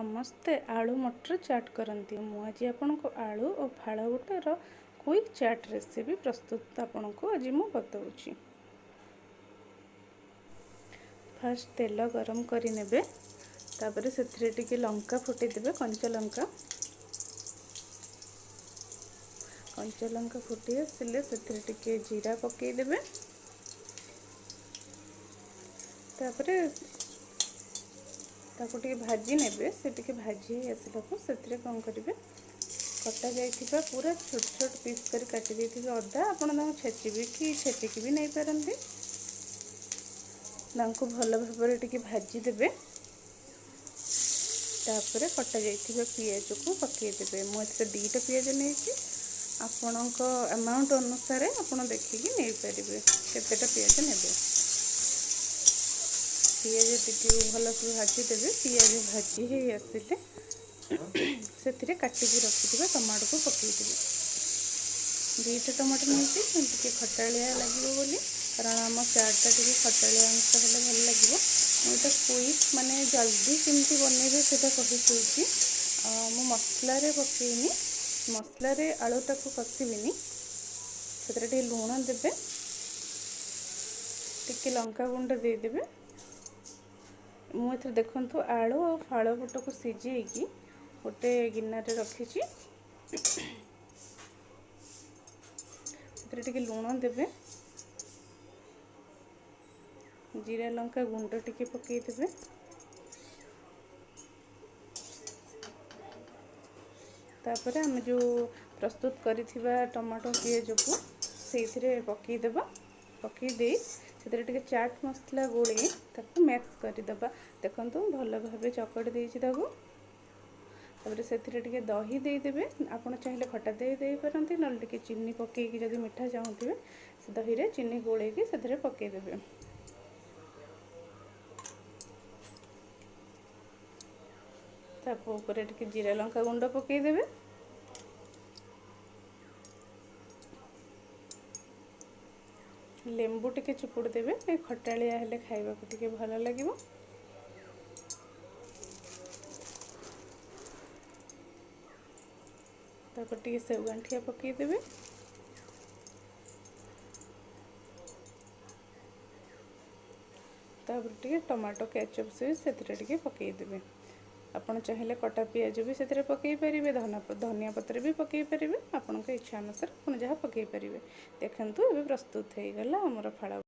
समस्ते आलू मटर चाट करती आज आपको आलू और फाड़ बुटर क्विक चाट रेसिपी प्रस्तुत आपको आज मु बताऊँ। फास्ट तेल गरम करने तापर से लंका फुटेदेवे कंचा लंका फुटी आसिले से जीरा पकईदेवे तापर ताको भाजी ने से भाजी आसला से कौन करेंगे कटा जा पूरा छोट छोट पीस कर काटी देते अदा आपड़ छेचिबे कि छेचिकी भी नहीं पारती भल भाव टे भाजी देवे तापर कटा जा पियाज को पकईदेवे मुझे दीटा पियाज नहीं आपण अमाउंट अनुसार आप देखिकी नहीं पारे केतेटा पियाज ने पियाज टी भल से भाजी देवे पियाज भाजी ही आसिले से काटिकी रखिथे टमाटो को पकईदेवे दीटा टमाटो नहीं टे खटालिया लगे बोली कारण आम चाटा टे खटालिया अंश हेल्ले भल लगे मुझे क्विक माने जल्दी केमती बनइबे से कही मु मसला पकईनी मसला आलूटा को कषिबिनी से लुण देवे टिके लंका गुंड देदेवे मुझे देखु आलू और फाड़ बुट को सीझेकी गोटे गिनार रखी लुण देवे जीरा लंका गुंड टिके पकईदेवे तापर आम जो प्रस्तुत करिथिबा टमाटो पियाज को से पकईदेवा पकईदे से चाट मसला गोले ताको मिक्स करदेबा देखो भल भाव चकड़ी देछि ताको तापर से दही देदेवे आपड़ चाहिए खटा दही दे पारती ना चीनी पकईकी जब मीठा चाहूँगे से दही रे चीनी गोलेकी से पकईदेवे तापर जीरा लंका गुंड पकईदेवे लेंबू टिके चिपुड़ देवे खटालिया हेले खाइबा को टिके भल लगे तापर टिके सेव गांठिया पकईदेवे तापर टिके टमाटो केचप से पकईदेवे आपड़ चाहिए कटा पियाज भी से पकई पारे धनिया पत्र भी पकई पारे आपण इच्छा अनुसार आप जहाँ पकई पारे देखु ये प्रस्तुत हो गला आमर फाड़ा।